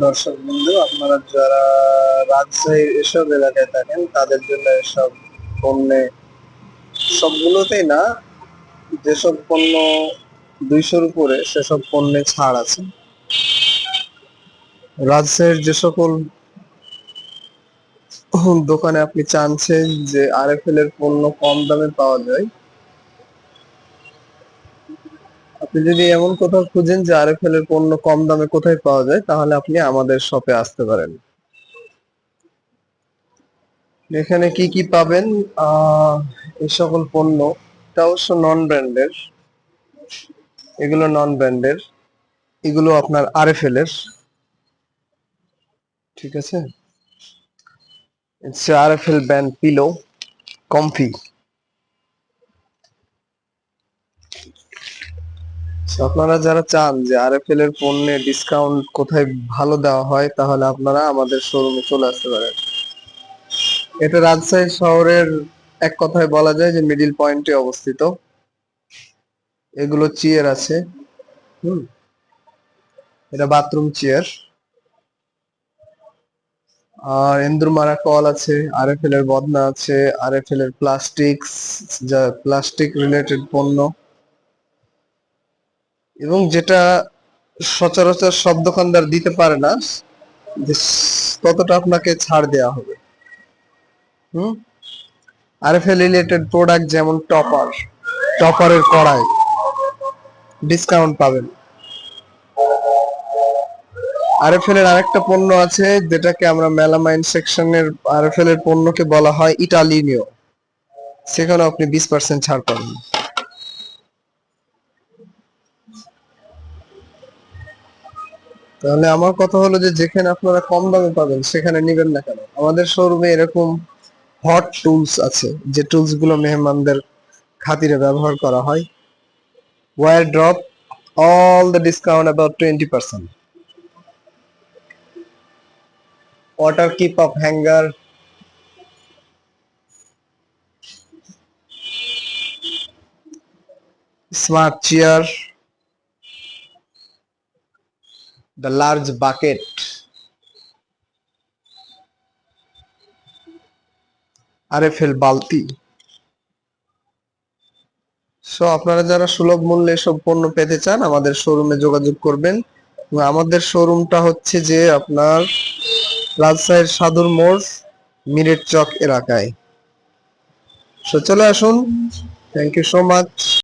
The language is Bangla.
দর্শক বন্ধু, আপনারা যারা রাজশাহীর এসব এলাকায় থাকেন তাদের জন্য এসব পণ্যে, সবগুলোতেই না, যেসব পণ্য 200-র উপরে সেসব পণ্যে ছাড় আছে। রাজশাহীর যে সকল দোকানে আপনি চাচ্ছেন যে আরএফএল এর পণ্য কম দামে পাওয়া যায়, আপনি যদি এমন কোথাও খুঁজেন যে আরএফএল এর পণ্য কম দামে কোথায় পাওয়া যায়, তাহলে আপনি আমাদের শপে আসতে পারেন। এখানে কি কি পাবেন? এই সকল পণ্য, এটা অবশ্য নন ব্র্যান্ডের, এগুলো নন ব্র্যান্ডের, এগুলো আপনার আরএফএল এর, ঠিক আছে। It's RFL brand pillow comfy. আপনারা যারা চান যে আরএফএল এর পণ্যে ডিসকাউন্ট কোথায় ভালো দেওয়া হয়, তাহলে আপনারা আমাদের শোরুমে চলে আসতে পারেন। এটা রাজশাহী শহরের এক কথায় বলা যায় যে মিডিল পয়েন্টে অবস্থিত। এগুলো চেয়ার আছে, হুম, এটা বাথরুম চেয়ার। আর এন্দুরমারা কল আছে, আরএফএল এর বদনা আছে, আরএফএল এর প্লাস্টিক্স, যা প্লাস্টিক রিলেটেড পণ্য, এবং যেটা সচরাচর সব দোকানদার দিতে পারে না, যে ততটা আপনাকে ছাড় দেওয়া হবে। হুম, আরএফএল রিলেটেড প্রোডাক্ট যেমন টপারের কড়াই ডিসকাউন্ট পাবেন। আরএফএল এর আরেকটা পণ্য আছে যেটাকে আমরা মেলামাইন সেকশনের আরএফএল এর পণ্যকে বলা হয় ইটালিনীয়, সেখানে আপনি 20% ছাড় পাবেন। তাহলে আমার কথা হলো যে যেখানে আপনারা কম দামে পাবেন সেখানে নেবেন না কেন? আমাদের শোরুমে এরকম হট টুলস আছে, যে টুলস গুলো মেহমানদের খাতিরে ব্যবহার করা হয়। Wardrobe, all the discount about 20%. Water keep up hanger, smart chair, the large bucket, RFL বালতি। সো আপনারা যারা সুলভ মূল্যে এসব পণ্য পেতে চান, আমাদের শোরুমে যোগাযোগ করবেন। এবং আমাদের শোরুমটা হচ্ছে যে আপনার রাজশাহীর সাদুর মোড়, মিরেট চক এলাকায়। সো চলে আসুন। Thank you so much.